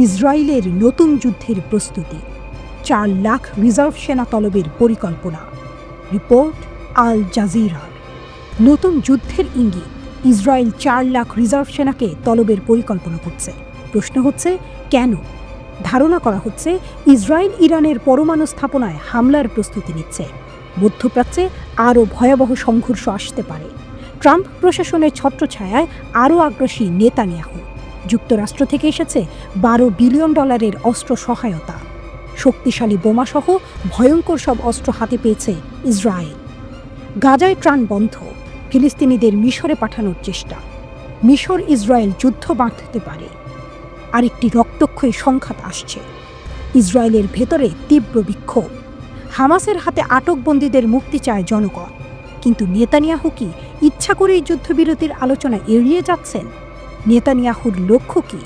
ইসরায়েলের নতুন যুদ্ধের প্রস্তুতি, 4 লাখ রিজার্ভ সেনা তলবের পরিকল্পনা। রিপোর্ট আল জাজিরার। নতুন যুদ্ধের ইঙ্গিত, ইসরায়েল 4 লাখ রিজার্ভ সেনাকে তলবের পরিকল্পনা করছে। প্রশ্ন হচ্ছে কেন? ধারণা করা হচ্ছে ইসরায়েল ইরানের পরমাণু স্থাপনায় হামলার প্রস্তুতি নিচ্ছে। মধ্যপ্রাচ্যে আরও ভয়াবহ সংঘর্ষ আসতে পারে। ট্রাম্প প্রশাসনের ছত্রছায়ায় আরও আগ্রাসী নেতানিয়াহু। যুক্তরাষ্ট্র থেকে এসেছে $12 বিলিয়ন অস্ত্র সহায়তা। শক্তিশালী বোমাসহ ভয়ঙ্কর সব অস্ত্র হাতে পেয়েছে ইসরায়েল। গাজায় ত্রাণ বন্ধ, ফিলিস্তিনিদের মিশরে পাঠানোর চেষ্টা। মিশর ইসরায়েল যুদ্ধ বাঁধতে পারে। আরেকটি রক্তক্ষয়ী সংঘাত আসছে। ইসরায়েলের ভেতরে তীব্র বিক্ষোভ। হামাসের হাতে আটকবন্দীদের মুক্তি চায় জনগণ। কিন্তু নেতানিয়াহু কি ইচ্ছা করেই যুদ্ধবিরতির আলোচনা এড়িয়ে যাচ্ছেন? নেতানিয়াহুর লক্ষ্য কি?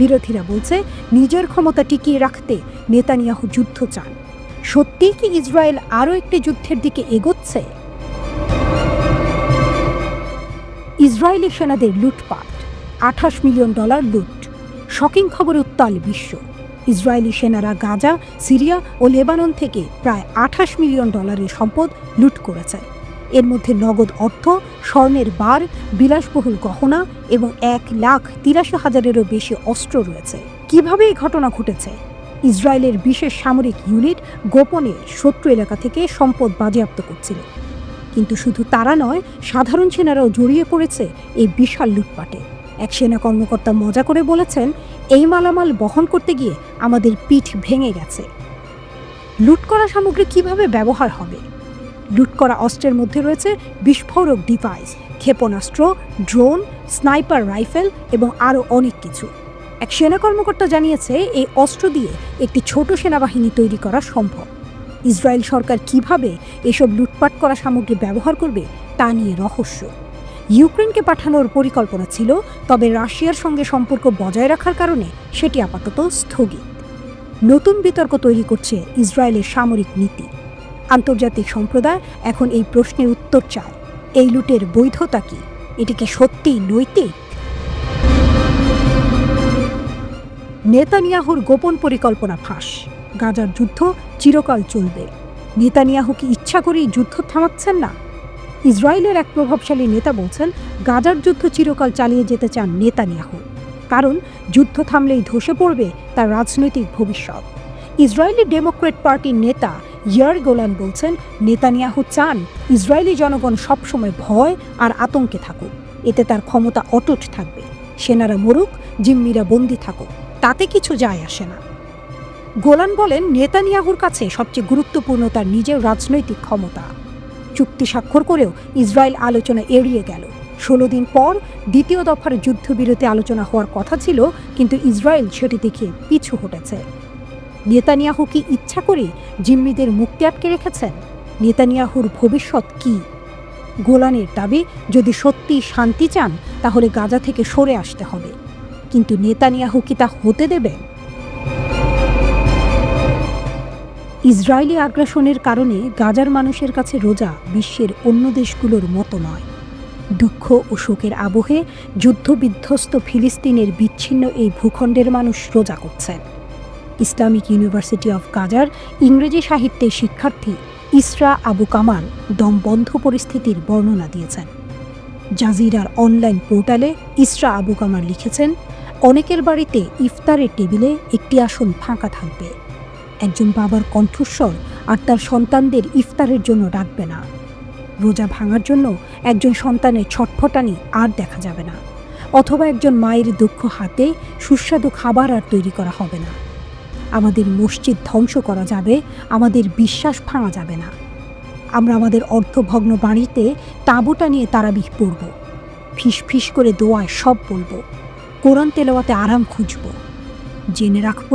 বিরোধীরা বলছে নিজের ক্ষমতা টিকিয়ে রাখতে নেতানিয়াহু যুদ্ধ চান। সত্যিই কি ইসরায়েল আরও একটি যুদ্ধের দিকে এগোচ্ছে? ইসরায়েলি সেনাদের লুটপাট, $28 মিলিয়ন লুট। শকিং খবরে উত্তাল বিশ্ব। ইসরায়েলি সেনারা গাজা, সিরিয়া ও লেবানন থেকে প্রায় $28 মিলিয়ন সম্পদ লুট করেছে। এর মধ্যে নগদ অর্থ, স্বর্ণের বার, বিলাসবহুল গহনা এবং 1,83,000-এরও বেশি অস্ত্র রয়েছে। কিভাবে এই ঘটনা ঘটেছে? ইসরায়েলের বিশেষ সামরিক ইউনিট গোপনে শত্রু এলাকা থেকে সম্পদ বাজেয়াপ্ত করছিল। কিন্তু শুধু তারা নয়, সাধারণ সেনারাও জড়িয়ে পড়েছে এই বিশাল লুটপাটে। এক সেনা কর্মকর্তা মজা করে বলেছেন, এই মালামাল বহন করতে গিয়ে আমাদের পিঠ ভেঙে গেছে। লুট করা সামগ্রী কিভাবে ব্যবহার হবে? লুট করা অস্ত্রের মধ্যে রয়েছে বিস্ফোরক ডিভাইস, ক্ষেপণাস্ত্র, ড্রোন, স্নাইপার রাইফেল এবং আরও অনেক কিছু। এক সেনা কর্মকর্তা জানিয়েছে এই অস্ত্র দিয়ে একটি ছোট সেনাবাহিনী তৈরি করা সম্ভব। ইসরায়েল সরকার কিভাবে এসব লুটপাট করা সামগ্রী ব্যবহার করবে তা নিয়ে রহস্য। ইউক্রেনকে পাঠানোর পরিকল্পনা ছিল, তবে রাশিয়ার সঙ্গে সম্পর্ক বজায় রাখার কারণে সেটি আপাতত স্থগিত। নতুন বিতর্ক তৈরি করছে ইসরায়েলের সামরিক নীতি। আন্তর্জাতিক সম্প্রদায় এখন এই প্রশ্নের উত্তর চায়, এই লুটের বৈধতা কি? এটি কি সত্যিই নৈতিক? নেতানিয়াহুর গোপন পরিকল্পনা ফাঁস। গাজার যুদ্ধ চিরকাল চলবে। নেতানিয়াহু কি ইচ্ছা করেই যুদ্ধ থামাচ্ছেন না? ইসরায়েলের এক প্রভাবশালী নেতা বলছেন, গাজার যুদ্ধ চিরকাল চালিয়ে যেতে চান নেতানিয়াহু, কারণ যুদ্ধ থামলেই ধসে পড়বে তার রাজনৈতিক ভবিষ্যৎ। ইসরায়েলি ডেমোক্রেট পার্টির নেতা ইয়ার গোলান বলছেন, নেতানিয়াহু চান ইসরায়েলি জনগণ সবসময় ভয় আর আতঙ্কে থাকুক। এতে তার ক্ষমতা অটুট থাকবে। সেনারা মরুক, জিম্মিরা বন্দী থাকুক, তাতে কিছু যায় আসে না। গোলান বলেন, নেতানিয়াহুর কাছে সবচেয়ে গুরুত্বপূর্ণ তার নিজের রাজনৈতিক ক্ষমতা। চুক্তি স্বাক্ষর করেও ইসরায়েল আলোচনা এড়িয়ে গেল। 16 দিন পর দ্বিতীয় দফার যুদ্ধবিরতি আলোচনা হওয়ার কথা ছিল, কিন্তু ইসরায়েল সেটি দেখে পিছু হটেছে। নেতানিয়াহু কি ইচ্ছা করে জিম্মিদের মুক্তি আটকে রেখেছেন? নেতানিয়াহুর ভবিষ্যৎ কি? গোলানের দাবি, যদি সত্যি শান্তি চান তাহলে গাজা থেকে সরে আসতে হবে। কিন্তু নেতানিয়াহু কি তা হতে দেবেন? ইসরায়েলি আগ্রাসনের কারণে গাজার মানুষের কাছে রোজা বিশ্বের অন্য দেশগুলোর মতো নয়। দুঃখ ও শোকের আবহে যুদ্ধবিধ্বস্ত ফিলিস্তিনের বিচ্ছিন্ন এই ভূখণ্ডের মানুষ রোজা করছেন। ইসলামিক ইউনিভার্সিটি অফ গাজার ইংরেজি সাহিত্যের শিক্ষার্থী ইসরা আবু কামাল দমবন্ধ পরিস্থিতির বর্ণনা দিয়েছেন। জাজিরার অনলাইন পোর্টালে ইসরা আবু কামাল লিখেছেন, অনেকের বাড়িতে ইফতারের টেবিলে একটি আসন ফাঁকা থাকবে। একজন বাবার কণ্ঠস্বর আর তার সন্তানদের ইফতারের জন্য ডাকবে না। রোজা ভাঙার জন্য একজন সন্তানের ছটফটানি আর দেখা যাবে না, অথবা একজন মায়ের দক্ষ হাতে সুস্বাদু খাবার আর তৈরি করা হবে না। আমাদের মসজিদ ধ্বংস করা যাবে, আমাদের বিশ্বাস ভাঙা যাবে না। আমরা আমাদের অর্ধভগ্ন বাড়িতে তাঁবুটা নিয়ে তারাবিহ পড়ব, ফিস ফিস করে দোয়ায় সব বলবো, কোরআন তেলাওয়াতে আরাম খুঁজব। জেনে রাখব,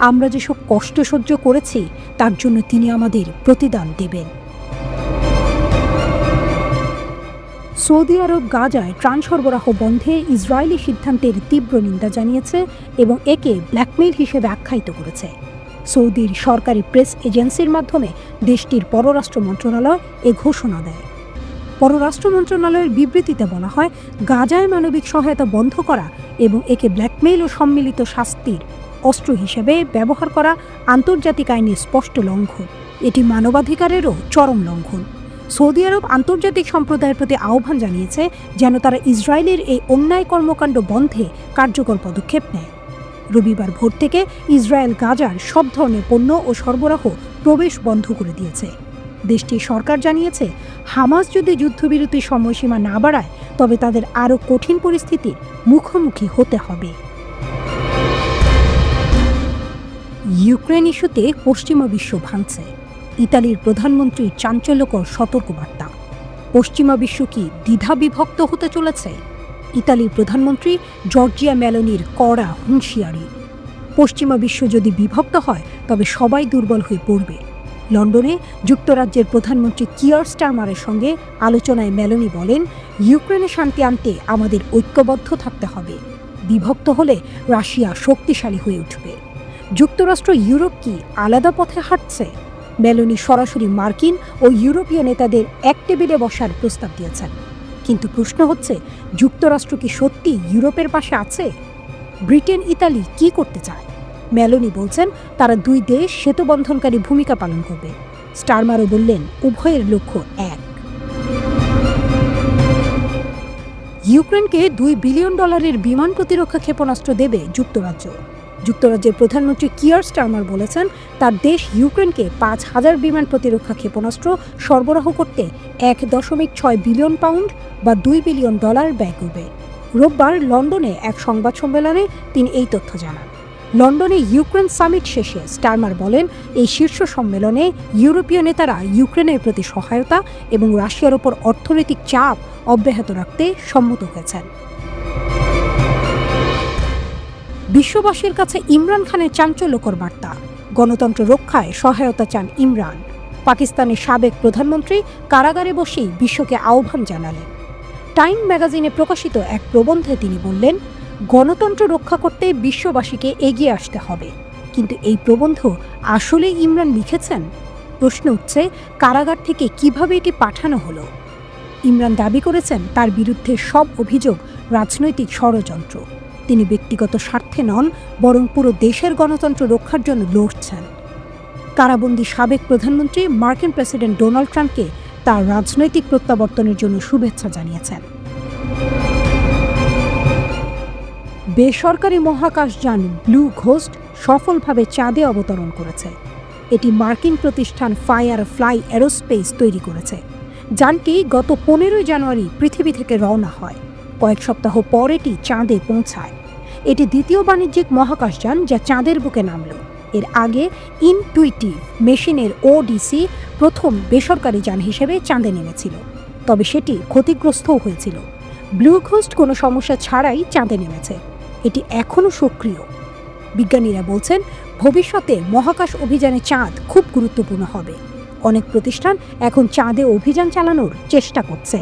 আমরা যেসব কষ্ট সহ্য করেছি তার জন্য তিনি আমাদের প্রতিদান দেবেন। সৌদি আরব গাজায় ত্রাণ সরবরাহ বন্ধে ইসরায়েলি সিদ্ধান্তের তীব্র নিন্দা জানিয়েছে এবং একে ব্ল্যাকমেইল হিসেবে আখ্যায়িত করেছে। সৌদির সরকারি প্রেস এজেন্সির মাধ্যমে দেশটির পররাষ্ট্র মন্ত্রণালয় এ ঘোষণা দেয়। পররাষ্ট্র মন্ত্রণালয়ের বিবৃতিতে বলা হয়, গাজায় মানবিক সহায়তা বন্ধ করা এবং একে ব্ল্যাকমেইল ও সম্মিলিত শাস্তির অস্ত্র হিসেবে ব্যবহার করা আন্তর্জাতিক আইনের স্পষ্ট লঙ্ঘন। এটি মানবাধিকারেরও চরম লঙ্ঘন। সৌদি আরব আন্তর্জাতিক সম্প্রদায়ের প্রতি আহ্বান জানিয়েছে যেন তারা ইসরায়েলের এই অন্যায় কর্মকাণ্ড বন্ধে কার্যকর পদক্ষেপ নেয়। রবিবার ভোর থেকে ইসরায়েল গাজার সব ধরনের পণ্য ও সরবরাহ প্রবেশ বন্ধ করে দিয়েছে। দেশটির সরকার জানিয়েছে, হামাস যদি যুদ্ধবিরতির সময়সীমা না বাড়ায় তবে তাদের আরও কঠিন পরিস্থিতির মুখোমুখি হতে হবে। ইউক্রেন ইস্যুতে পশ্চিমা বিশ্ব ভাঙছে। ইতালির প্রধানমন্ত্রীর চাঞ্চল্যকর সতর্কবার্তা। পশ্চিমা বিশ্ব কি দ্বিধা বিভক্ত হতে চলেছে? ইতালির প্রধানমন্ত্রী জর্জিয়া মেলোনির কড়া হুঁশিয়ারি। পশ্চিমা বিশ্ব যদি বিভক্ত হয় তবে সবাই দুর্বল হয়ে পড়বে। লন্ডনে যুক্তরাজ্যের প্রধানমন্ত্রী কিয়ার স্টারমারের সঙ্গে আলোচনায় মেলোনি বলেন, ইউক্রেনে শান্তি আনতে আমাদের ঐক্যবদ্ধ থাকতে হবে। বিভক্ত হলে রাশিয়া শক্তিশালী হয়ে উঠবে। যুক্তরাষ্ট্র ইউরোপ কি আলাদা পথে হাঁটছে? মেলোনি সরাসরি মার্কিন ও ইউরোপীয় নেতাদের এক টেবিলে বসার প্রস্তাব দিয়েছেন। কিন্তু প্রশ্ন হচ্ছে, যুক্তরাষ্ট্র কি সত্যি ইউরোপের পাশে আছে? ব্রিটেন ইতালি কি করতে চায়? মেলোনি বলছেন তারা দুই দেশ সেতুবন্ধনকারী ভূমিকা পালন করবে। স্টারমারও বললেন উভয়ের লক্ষ্য এক। ইউক্রেনকে $2 বিলিয়ন বিমান প্রতিরক্ষা ক্ষেপণাস্ত্র দেবে যুক্তরাজ্য। যুক্তরাজ্যের প্রধানমন্ত্রী কিয়ার স্টারমার বলেছেন তার দেশ ইউক্রেনকে 5,000 বিমান প্রতিরক্ষা ক্ষেপণাস্ত্র সরবরাহ করতে £1.6 বিলিয়ন বা $2 বিলিয়ন ব্যয় করবে। রোববার লন্ডনে এক সংবাদ সম্মেলনে তিনি এই তথ্য জানান। লন্ডনে ইউক্রেন সামিট শেষে স্টারমার বলেন, এই শীর্ষ সম্মেলনে ইউরোপীয় নেতারা ইউক্রেনের প্রতি সহায়তা এবং রাশিয়ার ওপর অর্থনৈতিক চাপ অব্যাহত রাখতে সম্মত হয়েছেন। বিশ্ববাসীর কাছে ইমরান খানের চাঞ্চল্যকর বার্তা। গণতন্ত্র রক্ষায় সহায়তা চান ইমরান। পাকিস্তানের সাবেক প্রধানমন্ত্রী কারাগারে বসেই বিশ্বকে আহ্বান জানালেন। টাইম ম্যাগাজিনে প্রকাশিত এক প্রবন্ধে তিনি বললেন, গণতন্ত্র রক্ষা করতে বিশ্ববাসীকে এগিয়ে আসতে হবে। কিন্তু এই প্রবন্ধ আসলে ইমরান লিখেছেন? প্রশ্ন উঠছে, কারাগার থেকে কিভাবে এটি পাঠানো হলো? ইমরান দাবি করেছেন তার বিরুদ্ধে সব অভিযোগ রাজনৈতিক ষড়যন্ত্র। তিনি ব্যক্তিগত স্বার্থে নন, বরং পুরো দেশের গণতন্ত্র রক্ষার জন্য লড়ছেন। কারাবন্দী সাবেক প্রধানমন্ত্রী মার্কিন প্রেসিডেন্ট ডোনাল্ড ট্রাম্পকে তার রাজনৈতিক প্রত্যাবর্তনের জন্য শুভেচ্ছা জানিয়েছেন। বেসরকারি মহাকাশযান ব্লু ঘোস্ট সফলভাবে চাঁদে অবতরণ করেছে। এটি মার্কিন প্রতিষ্ঠান ফায়ারফ্লাই এরোস্পেস তৈরি করেছে। যানটি গত 15 জানুয়ারি পৃথিবী থেকে রওনা হয়। কয়েক সপ্তাহ পর এটি চাঁদে পৌঁছায়। এটি দ্বিতীয় বাণিজ্যিক মহাকাশযান যা চাঁদের বুকে নামল। এর আগে ইনটুইটিভ মেশিনের ওডিসি প্রথম বেসরকারি যান হিসেবে চাঁদে নেমেছিল, তবে সেটি ক্ষতিগ্রস্তও হয়েছিল। ব্লু ঘোস্ট কোনো সমস্যা ছাড়াই চাঁদে নেমেছে। এটি এখনও সক্রিয়। বিজ্ঞানীরা বলছেন ভবিষ্যতে মহাকাশ অভিযানে চাঁদ খুব গুরুত্বপূর্ণ হবে। অনেক প্রতিষ্ঠান এখন চাঁদে অভিযান চালানোর চেষ্টা করছে।